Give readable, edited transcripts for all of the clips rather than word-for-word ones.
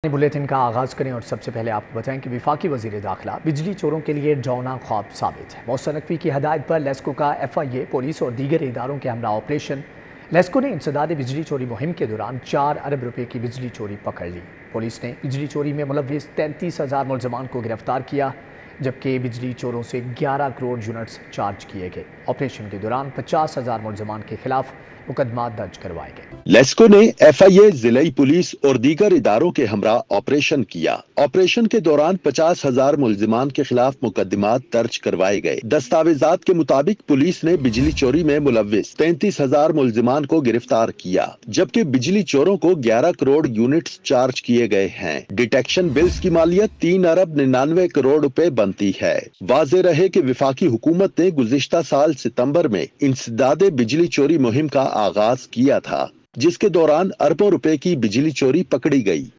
Bulletin का आगाज करें और सबसे पहले आपको बताएं कि वफाकी वजीर दाखिला बिजली चोरों के लिए डरावना ख्वाब साबित है। मौसम नकवी की हदायत पर लेस्को का FIA, पुलिस और दीगर इदारों के हमरा ऑपरेशन। लेस्को ने इंसदाद बिजली चोरी मुहिम के दौरान 4 अरब रुपए की बिजली चोरी पकड़ ली। पुलिस ने बिजली चोरी में मुलव्विस 33,000 मुलजमान को गिरफ्तार किया, जबकि बिजली चोरों से 11 करोड़ यूनिट्स चार्ज किए गए। ऑपरेशन के दौरान 50,000 मुलजमान के खिलाफ मुकदमा दर्ज करवाए गए। लेस्को ने FIA, जिलाई पुलिस और दीगर इदारों के हमरा ऑपरेशन किया। ऑपरेशन के दौरान 50,000 मुलजिमान के खिलाफ मुकदमात दर्ज करवाए गए। दस्तावेजात के मुताबिक पुलिस ने बिजली चोरी में मुलव्विस 33,000 मुलजिमान को गिरफ्तार किया, जबकि बिजली चोरों को 11 करोड़ यूनिट्स चार्ज किए गए हैं। डिटेक्शन बिल्स की मालियत 3 अरब 99 करोड़ रुपए बनती है। वाज़ेह रहे कि वफाकी हुकूमत ने गुज़िश्ता साल सितंबर में इंसदाद बिजली चोरी मुहिम का आगाज किया था, जिसके दौरान अरबों रुपए की बिजली चोरी पकड़ी गई।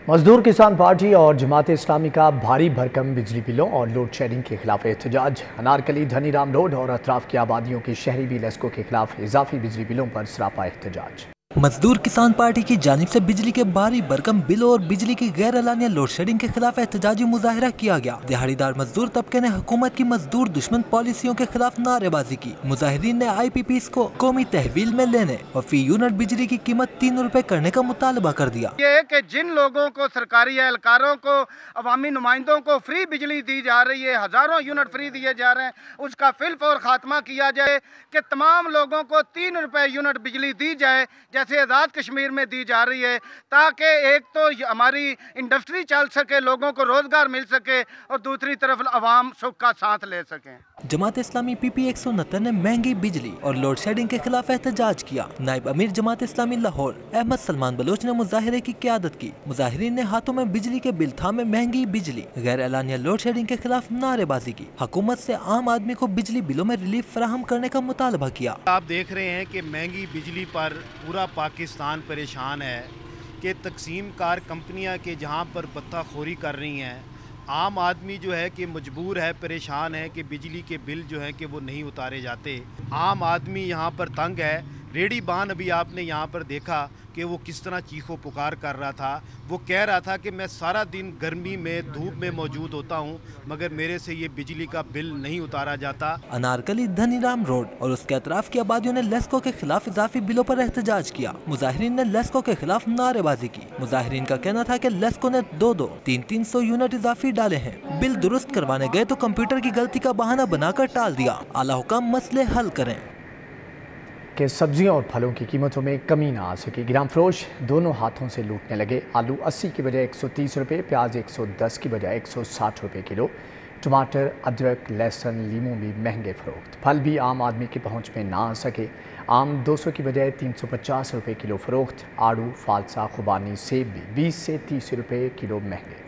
मजदूर किसान पार्टी और जमात इस्लामी का भारी भरकम बिजली बिलों और लोड शेडिंग के खिलाफ एहतजाज। अनारकली, धनीराम रोड और अतराफ की आबादियों की शहरी भी लेस्को के खिलाफ इजाफी बिजली बिलों पर सरापा एहतजाज। मजदूर किसान पार्टी की जानिब से बिजली के भारी भरकम बिलों और बिजली की गैर एलानिया लोड शेडिंग के खिलाफ एहतजाजी मुजाहिरा किया गया। दिहाड़ीदार मजदूर तबके ने हुकूमत की मजदूर दुश्मन पॉलिसियों के खिलाफ नारेबाजी की। मुजाहिरीन ने IPPs को कौमी तहवील में लेने और फी यूनिट बिजली की कीमत 3 रुपए करने का मुतालबा कर दिया। ये है कि जिन लोगों को, सरकारी एहलकारों को, अवामी नुमाइंदों को फ्री बिजली दी जा रही है, हजारों यूनिट फ्री दिए जा रहे हैं, उसका फिलफौर खात्मा किया जाए कि तमाम लोगों को 3 रुपए यूनिट बिजली दी जाए जैसे आज़ाद कश्मीर में दी जा रही है, ताकि एक तो हमारी इंडस्ट्री चल सके, लोगों को रोजगार मिल सके और दूसरी तरफ अवाम सुख का साथ ले सकें। जमात इस्लामी PP 169 ने महंगी बिजली और लोड शेडिंग के खिलाफ एहतजाज किया। नायब अमीर जमात इस्लामी लाहौर अहमद सलमान बलोच ने मुजाहिरे की क़यादत की। मुजाहिरीन ने हाथों में बिजली के बिल थामे महंगी बिजली, गैर एलानिया लोड शेडिंग के खिलाफ नारेबाजी की। हुकूमत से आम आदमी को बिजली बिलों में रिलीफ फराहम करने का मुतालबा किया। आप देख रहे हैं कि महंगी बिजली पर पूरा पाकिस्तान परेशान है कि तकसीम कार कंपनियां के जहां पर बत्ताखोरी कर रही हैं, आम आदमी जो है कि मजबूर है, परेशान है कि बिजली के बिल जो हैं कि वो नहीं उतारे जाते। आम आदमी यहाँ पर तंग है। रेडी बान अभी आपने यहाँ पर देखा कि वो किस तरह चीखो पुकार कर रहा था। वो कह रहा था कि मैं सारा दिन गर्मी में, धूप में मौजूद होता हूँ, मगर मेरे से ये बिजली का बिल नहीं उतारा जाता। अनारकली, धनीराम रोड और उसके अतराफ की आबादियों ने लेस्को के खिलाफ इजाफी बिलों पर एहतजाज किया। मुजाहिरीन ने लेस्को के खिलाफ नारेबाजी की। मुजाहिरीन का कहना था कि लेस्को ने 300 यूनिट इजाफी डाले हैं। बिल दुरुस्त करवाने गए तो कंप्यूटर की गलती का बहाना बनाकर टाल दिया। आला हुकाम मसले हल करें। कि सब्जियों और फलों की कीमतों में कमी ना आ सके, ग्राम फरोश दोनों हाथों से लूटने लगे। आलू 80 की बजाय 130 रुपये, प्याज 110 की बजाय 160 रुपये किलो, टमाटर, अदरक, लहसुन, लीमू भी महंगे फरोख्त। फल भी आम आदमी की पहुंच में ना आ सके। आम 200 की बजाय 350 रुपये किलो फरोख्त। आड़ू, फालसा, खुबानी, सेब भी 20 से 30 रुपये किलो महंगे।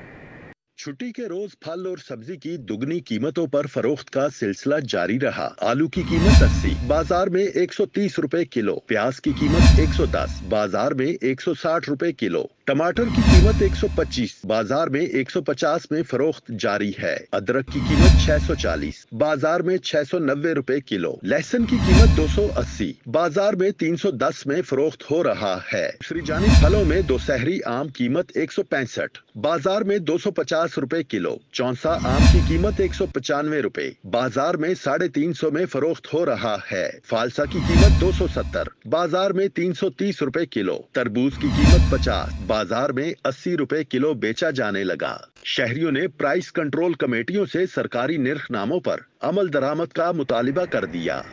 छुट्टी के रोज फल और सब्जी की दुगनी कीमतों पर फरोख्त का सिलसिला जारी रहा। आलू की कीमत 80, बाजार में 130 रुपए किलो। प्याज की कीमत 110, बाजार में 160 रुपए किलो। टमाटर की कीमत 125, बाजार में 150 में फरोख्त जारी है। अदरक की कीमत 640, बाजार में 690 रुपए किलो। लहसुन की कीमत 280, बाजार में 310 में फरोख्त हो रहा है। दूसरी जानिब फलों में दोसहरी आम कीमत 165, बाजार में 250 रुपए किलो। चौंसा आम की कीमत 195 रुपए, बाजार में 350 में फरोख्त हो रहा है। फालसा की कीमत 270, बाजार में 330 रुपए किलो। तरबूज की कीमत 50, बाजार में 80 रुपए किलो बेचा जाने लगा। शहरियों ने प्राइस कंट्रोल कमेटियों से सरकारी निर्खनामों पर अमल दरामद का मुतालिबा कर दिया।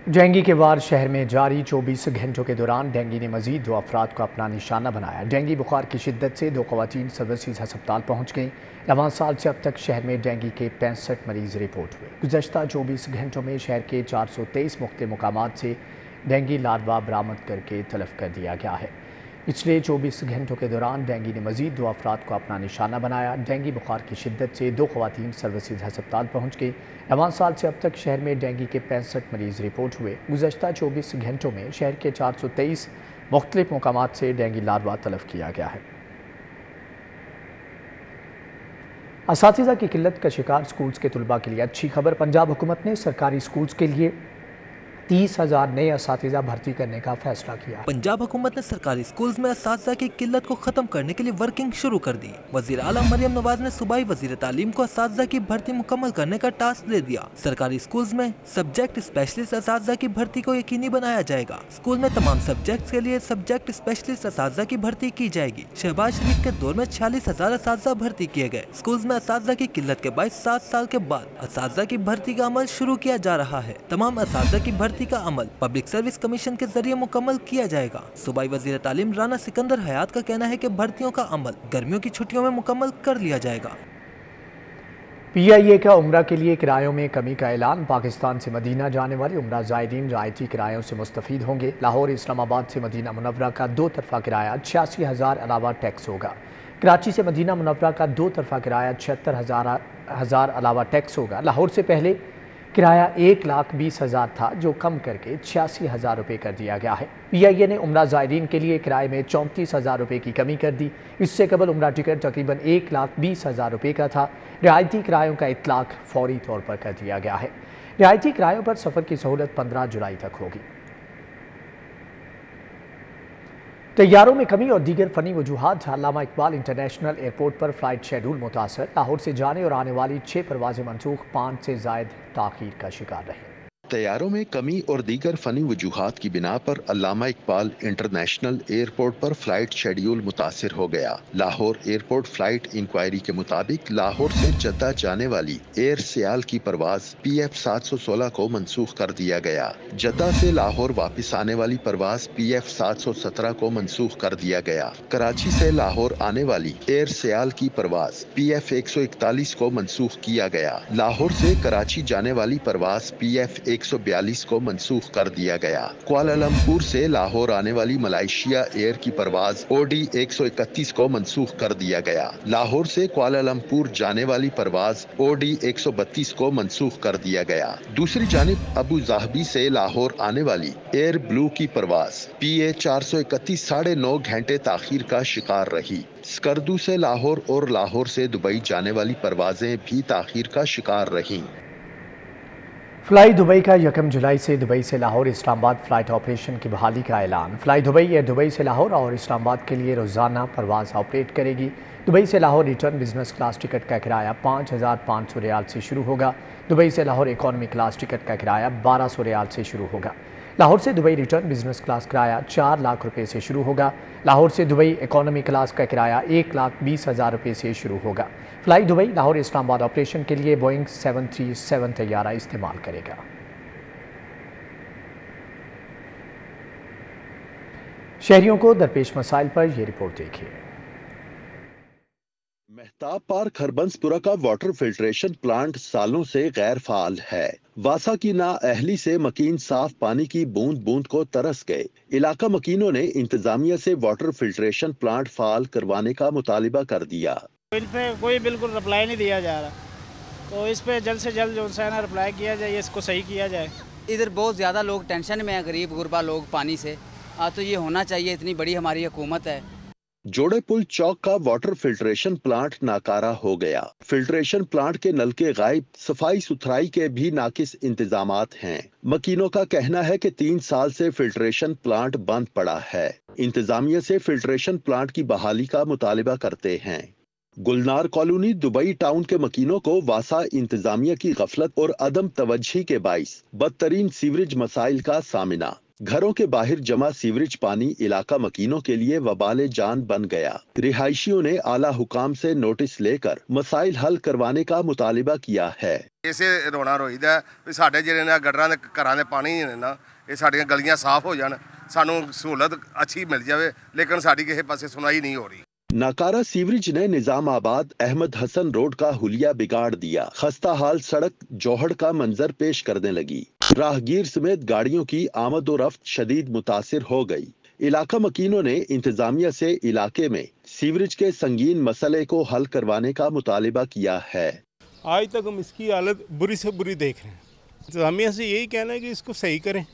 डेंगू के वार शहर में जारी। 24 घंटों के दौरान डेंगू ने मजीद 2 अफराद को अपना निशाना बनाया। डेंगू बुखार की शिद्दत से 2 खवातीन सर्विसेज अस्पताल पहुँच गईं। रवां साल से अब तक शहर में डेंगू के 65 मरीज रिपोर्ट हुए। गुज़श्ता 24 घंटों में शहर के 423 मुख्तलिफ मकामात से डेंगू लार्वा बरामद करके तलब कर दिया गया है। पिछले 24 घंटों के दौरान डेंगू ने मजीद 2 अफराद को अपना निशाना बनाया। डेंगू बुखार की शिद्दत से 2 खवातीन सर्विसेज अस्पताल पहुँच गई। रवां साल से अब तक शहर में डेंगू के 65 मरीज रिपोर्ट हुए। गुज़श्ता 24 घंटों में शहर के 423 मुख्तलिफ मकामात से डेंगू लार्वा तलब किया गया है। असातिज़ा की किल्लत का शिकार स्कूल्स के तलबा के लिए अच्छी खबर। पंजाब हुकूमत ने सरकारी स्कूल्स के लिए 30,000 नए असातिज़ा भर्ती करने का फैसला किया। पंजाब हुकूमत ने सरकारी स्कूल्स में असातिज़ा की किल्लत को खत्म करने के लिए वर्किंग शुरू कर दी। वज़ीर आला मरियम नवाज ने सूबाई वज़ीर तालीम को असातिज़ा की भर्ती मुकम्मल करने का टास्क दे दिया। सरकारी स्कूल्स में सब्जेक्ट स्पेशलिस्ट असातिज़ा की भर्ती को यकीनी बनाया जाएगा। स्कूल में तमाम सब्जेक्ट्स के लिए सब्जेक्ट स्पेशलिस्ट असातिज़ा की भर्ती की जाएगी। शहबाज शरीफ के दौर में 46,000 असातिज़ा भर्ती किए गए। स्कूल्स में असातिज़ा की किल्लत के बायस 7 साल के बाद असातिज़ा की भर्ती का अमल शुरू किया जा रहा है। तमाम असातिज़ा की भर्ती का अमल पब्लिक सर्विस कमीशन के जरिए मुकम्मल किया जाएगा। सूबाई वज़ीर तालीम राना सिकंदर हयात का कहना है कि भर्तियों का अमल गर्मियों की छुट्टियों में मुकम्मल कर लिया जाएगा। PIA का उम्रा के लिए किरायों में कमी का ऐलान। पाकिस्तान से मदीना जाने वाले उम्रा ज़ायरीन रियायती किरायों से मुस्तफ़ीद होंगे। लाहौर इस्लामाबाद से मदीना मुनव्वरा का 2 तरफ़ा किराया 86,000 अलावा टैक्स होगा। कराची से मदीना मुनव्वरा का 2 तरफ़ा किराया 76,000 अलावा टैक्स होगा। लाहौर से पहले किराया 1,20,000 था, जो कम करके 86,000 रुपये कर दिया गया है। PIA ने उम्रा ज़ायरीन के लिए किराए में 34,000 रुपये की कमी कर दी। इससे कबल उम्रा टिकट तकरीबन 1,20,000 रुपये का था। रियायती किरायों का इतलाक फौरी तौर पर कर दिया गया है। रियायती किरायों पर सफ़र की सहूलत 15 जुलाई तक होगी। तैयारों में कमी और दीगर फ़नी वजूहात। अल्लामा इकबाल इंटरनेशनल एयरपोर्ट पर फ़्लाइट शेड्यूल मुतासर। लाहौर से जाने और आने वाली 6 परवाज़ें मनसूख, 5 से ज़ायद ताख़ीर का शिकार रही। तैयारों में कमी और दीगर फनी वजूहात की बिना पर अल्लामा इकबाल इंटरनेशनल एयरपोर्ट पर फ्लाइट शेड्यूल मुतासिर हो गया। लाहौर एयरपोर्ट फ्लाइट इंक्वायरी के मुताबिक लाहौर से जद्दा जाने वाली एयर सियाल की परवाज PF 716 को मनसूख कर दिया गया। जद्दा से लाहौर वापस आने वाली परवाज PF 717 को मनसूख कर दिया गया। कराची से लाहौर आने वाली एयर सियाल की परवाज PF 141 को मनसूख किया गया। लाहौर से कराची जाने वाली परवाज PF 142 को मनसूख कर दिया गया। कुआलालंपुर से लाहौर आने वाली मलेशिया एयर की परवाज OD 131 को मनसूख कर दिया गया। लाहौर से कुआलालंपुर जाने वाली परवाज OD 132 को मनसूख कर दिया गया। दूसरी जानिब अबू ज़ाहबी से लाहौर आने वाली एयर ब्लू की परवाज PA 431 9.5 घंटे ताखीर का शिकार रही। स्कर्दू से लाहौर और लाहौर से दुबई जाने वाली परवाजें भी ताखीर का शिकार रहीं। फ्लाई दुबई का 1 जुलाई से दुबई से लाहौर इस्लामाबाद फ़्लाइट ऑपरेशन की बहाली का ऐलान। फ्लाई दुबई एयर दुबई से लाहौर और इस्लामाबाद के लिए रोज़ाना परवाज़ ऑपरेट करेगी। दुबई से Lahore return business class ticket का किराया 5,500 रियाल से शुरू होगा। दुबई से लाहौर इकॉनमी क्लास टिकट का किराया 1,200 रियाल से शुरू होगा। लाहौर से दुबई रिटर्न बिजनेस क्लास किराया 4 लाख रुपये से शुरू होगा। लाहौर से दुबई इकॉनमी क्लास का किराया 1,20,000 रुपये से शुरू होगा। Fly Dubai Lahore Islamabad operation के लिए बोइंग 737 तैयारा इस्तेमाल करेगा। शहरियों को दरपेश मसाइल पर यह रिपोर्ट देखिए। महताब पार्क हरबंसपुरा का वाटर फिल्ट्रेशन प्लांट सालों से गैर फाल है। वासा की नाअहली से मकीन साफ पानी की बूंद बूंद को तरस गए। इलाका मकीनों ने इंतजामिया से वाटर फिल्ट्रेशन प्लांट फाल करवाने का मुतालिबा कर दिया। इन पे कोई बिल्कुल रिप्लाई नहीं दिया जा रहा, तो इस पे जल्द से जल्द जो है ना रिप्लाई किया जाए, इसको सही किया जाए। इधर बहुत ज़्यादा लोग टेंशन में हैं, गरीब गुरबा लोग पानी से। तो ये होना चाहिए, इतनी बड़ी हमारी हुकूमत है। जोड़े पुल चौक का वाटर फिल्ट्रेशन प्लांट नाकारा हो गया। फिल्ट्रेशन प्लांट के नलके गायब, सफाई सुथराई के भी नाकिस इंतजामात हैं। मकीनों का कहना है कि 3 साल से फिल्ट्रेशन प्लांट बंद पड़ा है। इंतजामिया से फिल्ट्रेशन प्लांट की बहाली का मुतालिबा करते हैं। गुलनार कॉलोनी दुबई टाउन के मकीनों को वासा इंतजामिया की गफलत और अदम तवज्जी के बाइस बदतरीन सीवरेज मसाइल का सामना। घरों के बाहर जमा सीवरेज पानी इलाका मकीनों के लिए वबाले जान बन गया। रिहायशियों ने आला हुकाम से नोटिस लेकर मसाइल हल करवाने का मुतालिबा किया है। इसे रोना रोईदा भी साडे जिहड़े ने गडरां दे घरां दे पानी ने ना ये साडियां गलियां साफ हो जान, सानू सहूलत अच्छी मिल जाए, लेकिन साडी किसी पासे सुनाई नहीं हो रही। नाकारा सीवरेज ने निजामाबाद अहमद हसन रोड का हुलिया बिगाड़ दिया। खस्ता हाल सड़क जौहड़ का मंजर पेश करने लगी। राहगीर समेत गाड़ियों की आमद और रफ्त शदीद मुतासिर हो गई। इलाका मकीनों ने इंतजामिया से इलाके में सीवरेज के संगीन मसले को हल करवाने का मुतालिबा किया है। आज तक हम इसकी हालत बुरी से बुरी देख रहे हैं। इंतजामिया से यही कहना है कि इसको सही करें,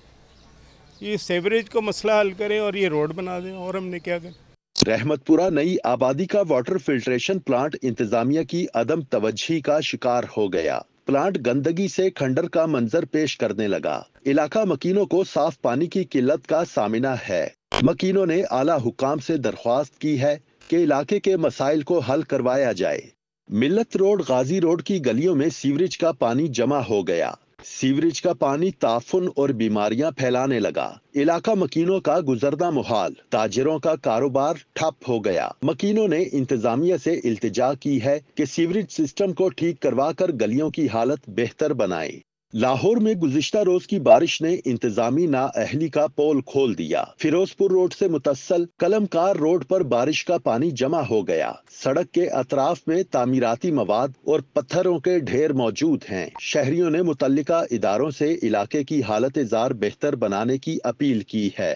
ये सीवरेज को मसला हल करें और ये रोड बना दें, और हमने क्या करें। रहमतपुरा नई आबादी का वाटर फिल्ट्रेशन प्लांट इंतजामिया की अदम तवज्जी का शिकार हो गया। प्लांट गंदगी से खंडर का मंजर पेश करने लगा। इलाका मकीनों को साफ पानी की किल्लत का सामना है। मकीनों ने आला हुकाम से दरख्वास्त की है कि इलाके के मसाइल को हल करवाया जाए। मिल्लत रोड, गाजी रोड की गलियों में सीवरेज का पानी जमा हो गया। सीवरेज का पानी ताफुन और बीमारियां फैलाने लगा। इलाका मकीनों का गुजरना मुहाल, ताजिरों का कारोबार ठप हो गया। मकीनों ने इंतजामिया से इल्तिजा की है कि सीवरेज सिस्टम को ठीक करवा कर गलियों की हालत बेहतर बनाए। लाहौर में गुज़िश्ता रोज की बारिश ने इंतजामी नाअहली का पोल खोल दिया। फिरोजपुर रोड से मुतस्सल कलमकार रोड पर बारिश का पानी जमा हो गया। सड़क के अतराफ में तामीराती मवाद और पत्थरों के ढेर मौजूद हैं। शहरियों ने मुतल्लिका इदारों से इलाके की हालत जार बेहतर बनाने की अपील की है।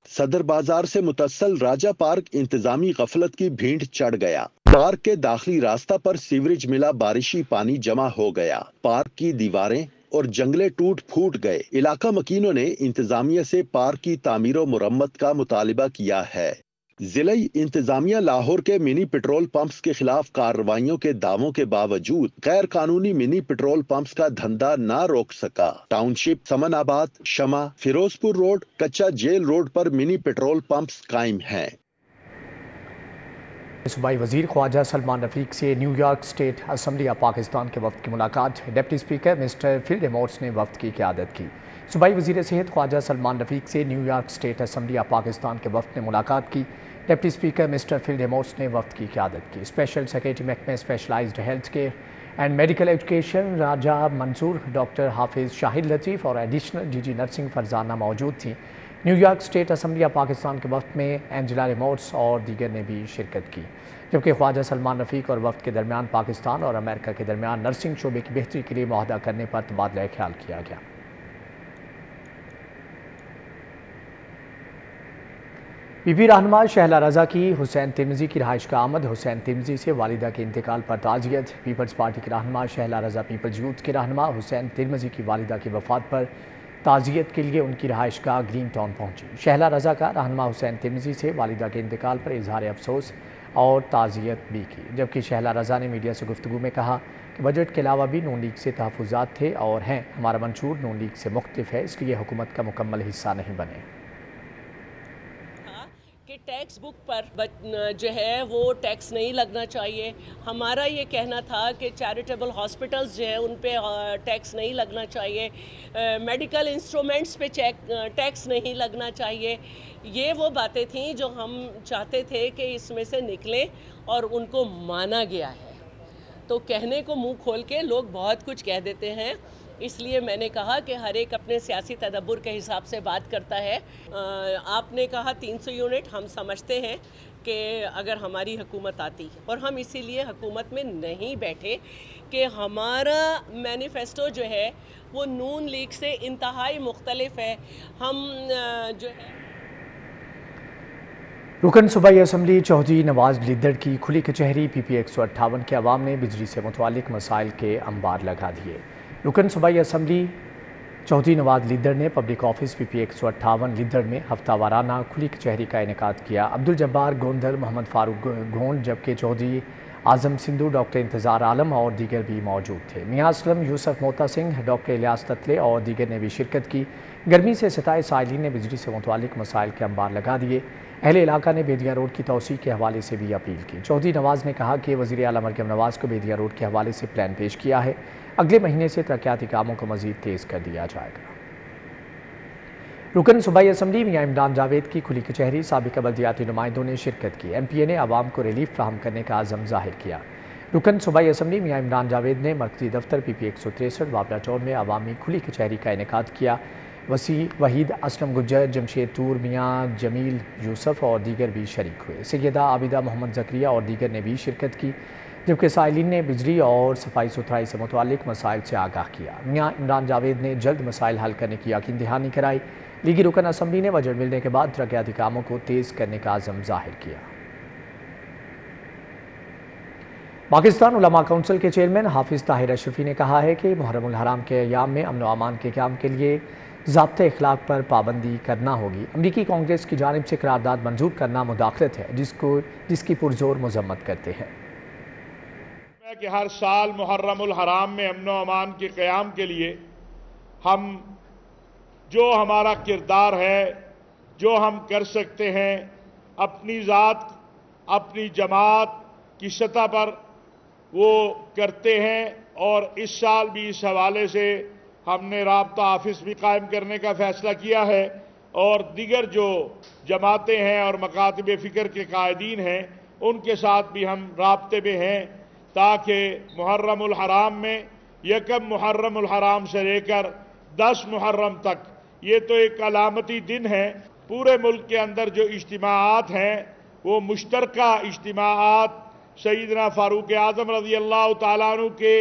सदर बाजार से मुतस्सल राजा पार्क इंतजामी गफलत की भीड़ चढ़ गया। पार्क के दाखिली रास्ता पर सीवरेज मिला बारिशी पानी जमा हो गया। पार्क की दीवारें और जंगले टूट फूट गए। इलाका मकीनों ने इंतजामिया से पार्क की तामीर और मुरम्मत का मुतालिबा किया है। जिला इंतजामिया लाहौर के मिनी पेट्रोल पंप्स के खिलाफ कार्रवाइयों के दावों के बावजूद गैर कानूनी मिनी पेट्रोल पंप्स का धंधा न रोक सका। टाउनशिप, समनाबाद, शमा, फिरोजपुर रोड, कच्चा जेल रोड पर मिनी पेट्रोल पंप्स कायम हैं। सूबाई वजीर ख्वाजा सलमान रफीक से New York state assembly of Pakistan के वफ्द की मुलाकात। डिप्टी स्पीकर मिस्टर फिल डेमोट्स ने वफ्द की क़यादत की। सूबाई वजीर सेहत ख्वाजा सलमान रफीक से New York state assembly of Pakistan के वफ्द ने मुलाकात की। डिप्टी स्पीकर मिस्टर फिल डेमोट्स ने वफ्द की क़यादत की। स्पेशल सेक्रेटरी महकमे specialised health care and medical education Raja Mansoor, doctor Hafiz Shahid Latif और एडिशनल DG नर्सिंग फरजाना मौजूद थी। New York state assembly of Pakistan के वफ्द में एंजेला रिमोट्स और दीगर ने भी शिरकत की, जबकि ख्वाजा सलमान रफीक और वफ्द के दरमियान पाकिस्तान और अमेरिका के दरमियान नर्सिंग शोबे की बेहतरी के लिए मुआहदा करने पर तबादला ख्याल किया गया। बीबी रहनुमा शहला रज़ा की हुसैन तिरमिज़ी की रहाइश का आमद। हुसैन तिरमिज़ी से वालिदा के इंतकाल पर ताज़ियत। पीपल्स पार्टी की रहनुमा शहला रज़ा पीपल्स यूथ के रहनुमा हुसैन तिरमिज़ी की वालिदा की वफ़ात पर ताज़ियत के लिए उनकी रहाइश का ग्रीन टाउन पहुंची। शहला रज़ा का रहनुमा हुसैन तिरमिज़ी से वालिदा के इंतकाल पर इजहार अफसोस और ताज़ियत भी की, जबकि शहला रज़ा ने मीडिया से गुफ्तगू में कहा कि बजट के अलावा भी नून लीग से तहफ़्फ़ुज़ात थे और हैं। हमारा मंशूर नून लीग से मुख्तलिफ है, इसलिए हुकूमत का मुकम्मल हिस्सा नहीं बने। कि टैक्स बुक पर जो है वो टैक्स नहीं लगना चाहिए। हमारा ये कहना था कि चैरिटेबल हॉस्पिटल्स जो है उन पे टैक्स नहीं लगना चाहिए, मेडिकल इंस्ट्रूमेंट्स पे टैक्स नहीं लगना चाहिए। ये वो बातें थीं जो हम चाहते थे कि इसमें से निकलें और उनको माना गया है। तो कहने को मुंह खोल के लोग बहुत कुछ कह देते हैं, इसलिए मैंने कहा कि हर एक अपने सियासी तदब्बुर के हिसाब से बात करता है। आपने कहा 300 यूनिट, हम समझते हैं कि अगर हमारी हुकूमत आती, और हम इसीलिए हुकूमत में नहीं बैठे कि हमारा मैनिफेस्टो जो है वो नून लीग से इंतहाई मुख्तलिफ है। हम जो है रुकन सूबाई असम्बली चौधरी नवाज लिद्दड़ की खुली कचहरी। PP 158 के अवाम ने बिजली से मुतल्लिक मसाइल के अंबार लगा दिए। रुकन सूबाई असम्बली चौधरी नवाज लिद्दड़ ने पब्लिक ऑफिस PP 158 लिद्दड़ में हफ्तावाराना खुली कचहरी का इनेकाद किया। अब्दुल जब्बार गोंदल, मोहम्मद फारूक गोंड, जबकि चौधरी आज़म सिंधु, डॉक्टर इंतज़ार आलम और दीगर भी मौजूद थे। मियाँ असलम, यूसुफ मोता सिंह, डॉक्टर इलियास ततले और दीगर ने भी शिरकत की। गर्मी से सताए साइलिन ने बिजली से मुतल्लिक मसाइल के अंबार लगा दिए। अहले इलाका ने बेदिया रोड की तोसी के हवाले से भी अपील की। चौधरी नवाज ने कहा कि वज़ीर आला मरकम नवाज को बेदिया रोड के हवाले से प्लान पेश किया है। अगले महीने से तरक्याती कामों को मज़ीद तेज़ कर दिया जाएगा। रुकन सूबाई असम्बली मियाँ इमरान जावेद की खुली कचहरी। साबिक़ बल्दियाती नुमाइंदों ने शिरकत की। MPA ने आवाम को रिलीफ फ्राहम करने का आज़म ज़ाहिर किया। रुकन सूबाई असम्बली मियाँ इमरान जावेद ने मरकज़ी दफ्तर PP 163 बाबरा चौर में अवामी खुली कचहरी का इनेकाद किया। वसी वहीद, असलम गुज्जर, जमशेद तूर, मियाँ जमील यूसुफ और दीगर भी शरीक हुए। सैयदा आबिदा मोहम्मद ज़करिया और दीगर ने भी शिरकत की, जबकि साइलिन ने बिजली और सफाई सुथराई से मुतल्लिक मसाइल से आगाह किया। मियाँ इमरान जावेद ने जल्द मसाइल हल करने की यकीन दहानी कराई। लीगी रुकन असम्बली ने बजट मिलने के बाद तरक्याती कामों को तेज़ करने का आज़म ज़ाहिर किया। पाकिस्तान उलमा काउंसिल के चेयरमैन हाफिज़ ताहिर अशरफी ने कहा है कि मुहर्रम उल हराम के अय्याम में अमन व अमान के क़याम के लिए ज़ाब्ते इखलाक पर पाबंदी करना होगी। अमरीकी कांग्रेस की जानिब से करारदाद मंजूर करना मुदाखलत है, जिसकी पुरजोर मजम्मत करते हैं। کہ ہر سال محرم الحرام میں امن و امان کے قیام کے لیے ہم جو ہمارا کردار ہے، جو ہم کر سکتے ہیں، اپنی ذات، اپنی جماعت کی سطح پر وہ کرتے ہیں، اور اس سال بھی اس حوالے سے ہم نے رابطہ آفس بھی قائم کرنے کا فیصلہ کیا ہے، اور دیگر جو جماعتیں ہیں اور مکاتب فکر کے قائدین ہیں ان کے ساتھ بھی ہم رابطے میں ہیں، تاکہ محرم الحرام میں یکم محرم الحرام سے لے کر 10 محرم تک، یہ تو ایک علامتی دن ہے، پورے ملک کے اندر جو اجتماعات ہیں وہ مشترکہ اجتماعات سیدنا فاروق اعظم رضی اللہ تعالیٰ عنہ کے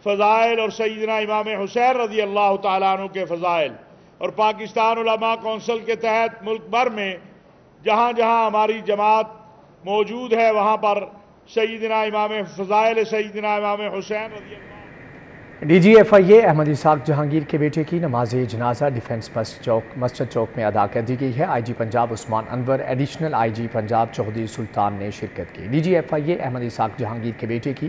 فضائل اور سیدنا امام حسین رضی اللہ تعالیٰ عنہ کے فضائل، اور پاکستان علماء کونسل کے تحت ملک بھر میں جہاں جہاں ہماری جماعت موجود ہے وہاں پر سیدنا امام فضائل سیدنا امام حسین رضی اللہ. ڈی جی ایف آئی اے احمد اسحاق جہانگیر کے بیٹے کی نماز جنازہ ڈیفنس مسجد چوک میں ادا کر دی گئی ہے. I G Punjab Usman Anwar, additional I G Punjab Chaudhry سلطان نے شرکت کی. ڈی جی ایف آئی اے احمد اسحاق جہانگیر کے بیٹے کی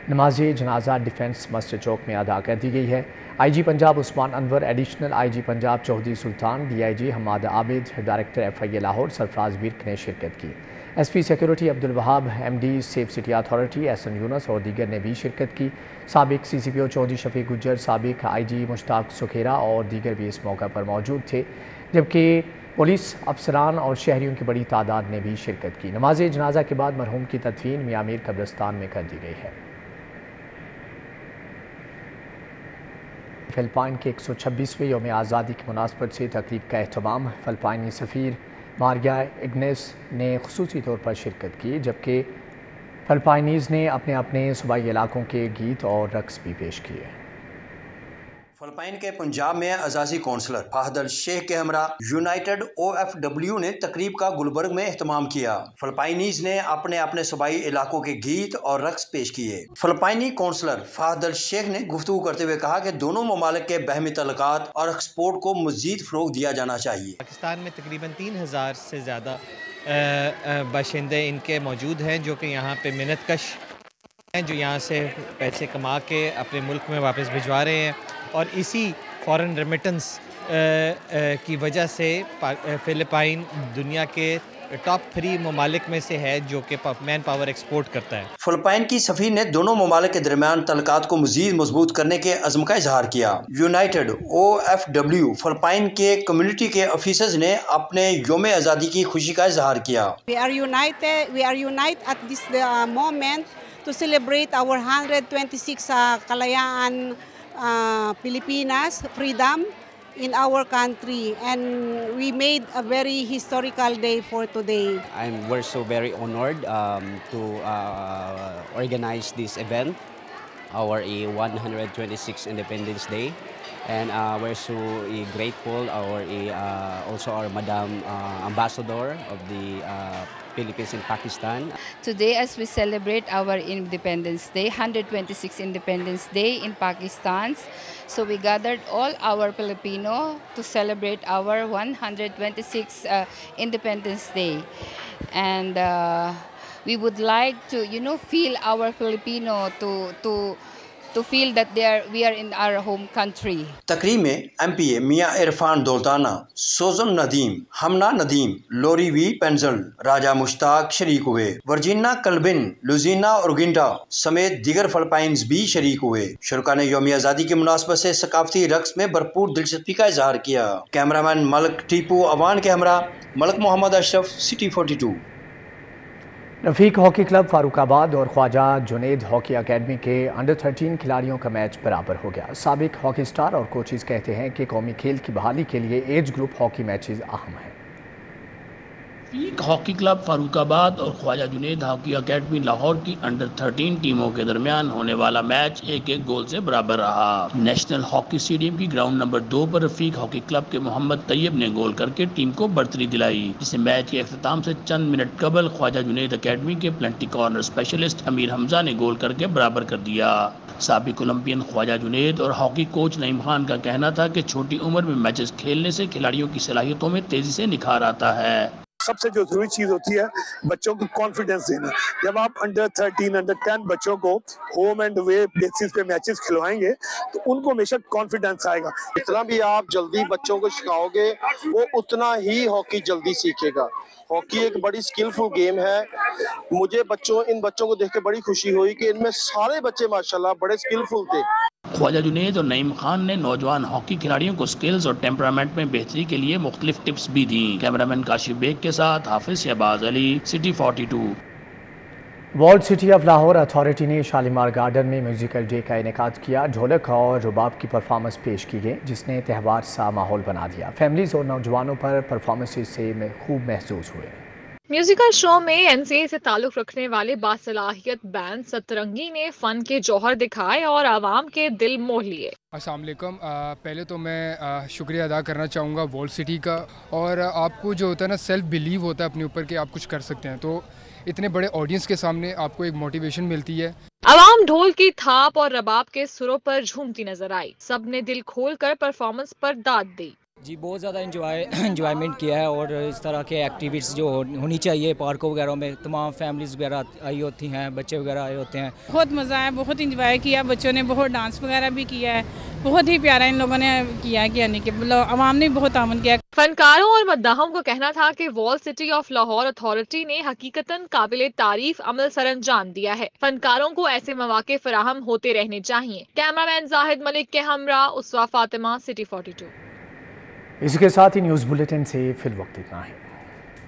نماز جنازہ ڈیفنس مسجد چوک میں ادا کر دی گئی ہے. I G Punjab Usman Anwar, additional I G Punjab Chaudhry Sultan, D I G Hammad Abid, director F I A Lahore Sarfraz Barq نے شرکت کی. S P security Abdul Wahab, M D safe city authority Ahsan Younas اور دیگر نے بھی شرکت کی. سابق سی سی پی او چودھری شفیق گجر، سابق آئی جی مشتاق سکھیرا اور دیگر بھی اس موقع پر موجود تھے، جبکہ پولیس افسران اور شہریوں کی بڑی تعداد نے بھی شرکت کی. نماز جنازہ کے بعد مرحوم کی تدفین میاں میر قبرستان میں کر دی گئی ہے. فلپائن کے 126ویں یوم آزادی کی مناسبت سے تقریب کا اہتمام. فلپائنی سفیر ماریا اگنیس نے خصوصی طور پر شرکت کی، جبکہ فلپائنیز نے اپنے اپنے صوبائی علاقوں کے گیت اور رقص بھی پیش کیے. فلپائن کے پنجاب میں اعزازی کونسلر فہد الشیخ کے ہمراہ یونائٹڈ او ایف ڈبلیو نے تقریب کا گلبرگ میں اہتمام کیا. فلپائنیز نے اپنے اپنے صوبائی علاقوں کے گیت اور رقص پیش کیے. فلپائنی کونسلر فہد الشیخ نے گفتگو کرتے ہوئے کہا کہ دونوں ممالک کے باہمی تعلقات اور ایکسپورٹ کو مزید فروغ دیا جانا چاہیے. پاکستان میں تقریباً 3000 سے زیادہ باشندے ان کے موجود ہیں جو کہ یہاں پہ منت کش ہیں، جو یہاں سے پیسے کما کے اپنے ملک میں واپس بھجوا رہے ہیں، اور اسی فورن ریمیٹنس کی وجہ سے فلپائن دنیا کے ٹاپ 3 ممالک میں سے ہے جو کہ مین پاور ایکسپورٹ کرتا ہے. فلپائن کی سفیر نے دونوں ممالک کے درمیان تعلقات کو مزید مضبوط کرنے کے عزم کا اظہار کیا. United O F W Philippines کے کمیونٹی کے آفیسرز نے اپنے یوم آزادی کی خوشی کا اظہار کیا. We are united at this moment to celebrate our 126 kalayaan Pilipinas freedom in our country, and we made a very historical day for today. We're so very honored to organize this event, our 126th Independence Day, and we're so grateful also our Madam Ambassador of the Philippines in Pakistan. Today, as we celebrate our Independence Day, 126th Independence Day in Pakistan, so we gathered all our Filipino to celebrate our 126th Independence Day, and we would like to, feel our Filipino to feel that we are in our home country. تقریب میں M P اے میاں عرفان دولتانہ، سوزن ندیم، ہمنا ندیم، لوری وی پینزل، راجہ مشتاق شریک ہوئے. ورجینا کلبن، لوزینا اورگنٹا سمیت دیگر Philippines بھی شریک ہوئے. شرکا نے یوم آزادی کی مناسبت سے ثقافتی رقص میں بھرپور دلچسپی کا اظہار کیا. کیمرامین ملک ٹیپو اوان کے ہمراہ ملک محمد اشرف، سٹی 42. رفیق ہاکی کلب فاروق آباد اور خواجہ جنید ہاکی اکیڈمی کے انڈر 13 کھلاڑیوں کا میچ برابر ہو گیا. سابق ہاکی سٹار اور کوچز کہتے ہیں کہ قومی کھیل کی بحالی کے لیے ایج گروپ ہاکی میچز اہم ہیں. رفیق ہاکی کلب فاروق آباد اور خواجہ جنید ہاکی اکیڈمی لاہور کی انڈر 13 ٹیموں کے درمیان ہونے والا میچ 1-1 گول سے برابر رہا. نیشنل ہاکی اسٹیڈیم کی گراؤنڈ نمبر 2 پر رفیق ہاکی کلب کے محمد طیب نے گول کر کے ٹیم کو برتری دلائی، جسے میچ کے اختتام سے چند منٹ قبل خواجہ جنید اکیڈمی کے پلنٹی کارنر اسپیشلسٹ امیر حمزہ نے گول کر کے برابر کر دیا. سابق اولمپئن خواجہ جنید اور ہاکی کوچ نعیم خان کا کہنا تھا کہ چھوٹی عمر میں میچز کھیلنے سے کھلاڑیوں کی صلاحیتوں میں تیزی سے نکھار آتا ہے. सबसे जो जरूरी चीज होती है बच्चों को कॉन्फिडेंस देना। जब आप अंडर 13 अंडर 10 बच्चों को होम एंड वे बेसिस पे मैचेस खिलवाएंगे तो उनको हमेशा कॉन्फिडेंस आएगा। जितना भी आप जल्दी बच्चों को सिखाओगे वो उतना ही हॉकी जल्दी सीखेगा। हॉकी एक बड़ी स्किलफुल गेम है। मुझे इन बच्चों को देख के बड़ी खुशी हुई कि इनमें सारे बच्चे माशाल्लाह बड़े स्किलफुल थे। ख्वाजा जुनैद और नईम खान ने नौजवान हॉकी खिलाड़ियों को स्किल्स और टेम्परामेंट में बेहतरी के लिए मुख्तलिफ टिप्स भी दी। कैमरामैन काशिफ बेग के साथ Hafiz Shahbaz Ali, city 42। World city of Lahore authority ने शालीमार गार्डन में म्यूजिकल डे का इनेकाद किया। ढोलक और रुबाब की परफॉर्मेंस पेश की गई जिसने त्यौहार सा माहौल बना दिया। फैमिलीज और नौजवानों पर परफॉर्मेंसेज से खूब महसूस हुए। म्यूजिकल शो में एनसीए से ताल्लुक रखने वाले बासलाहियत बैंड सतरंगी ने फन के जौहर दिखाए और आवाम के दिल मोह लिए। अस्सलाम वालेकुम। पहले तो मैं शुक्रिया अदा करना चाहूँगा वर्ल्ड सिटी का। और आपको जो होता है ना सेल्फ बिलीव होता है अपने ऊपर कि आप कुछ कर सकते हैं, तो इतने बड़े ऑडियंस के सामने आपको एक मोटिवेशन मिलती है। आवाम ढोल की थाप और रबाब के सुरों पर झूमती नजर आई। सब ने दिल खोल कर परफॉर्मेंस पर दाद दी। जी बहुत ज़्यादा इंजॉयमेंट किया है और इस तरह के एक्टिविटीज़ जो होनी चाहिए पार्कों वगैरह में, तमाम फैमिलीज़ वगैरह आई होती हैं, बच्चे वगैरह आए होते हैं। बहुत मज़ा आया, बहुत इंजॉय किया, बच्चों ने बहुत डांस वगैरह भी किया है, बहुत ही प्यारा इन लोगों ने किया है, यानी कि आवाम ने बहुत आमद किया। फनकारों और मद्दाहों का कहना था कि world city of Lahore authority ने हकीकतन काबिल तारीफ अमल सरअंजाम दिया है। फनकारों को ऐसे मौके फराहम होते रहने चाहिए। कैमरामैन जाहिद मलिक के हमरा उसवा फातिमा, सिटी 42। इसके साथ ही न्यूज़ बुलेटिन से फिल वक्त इतना है।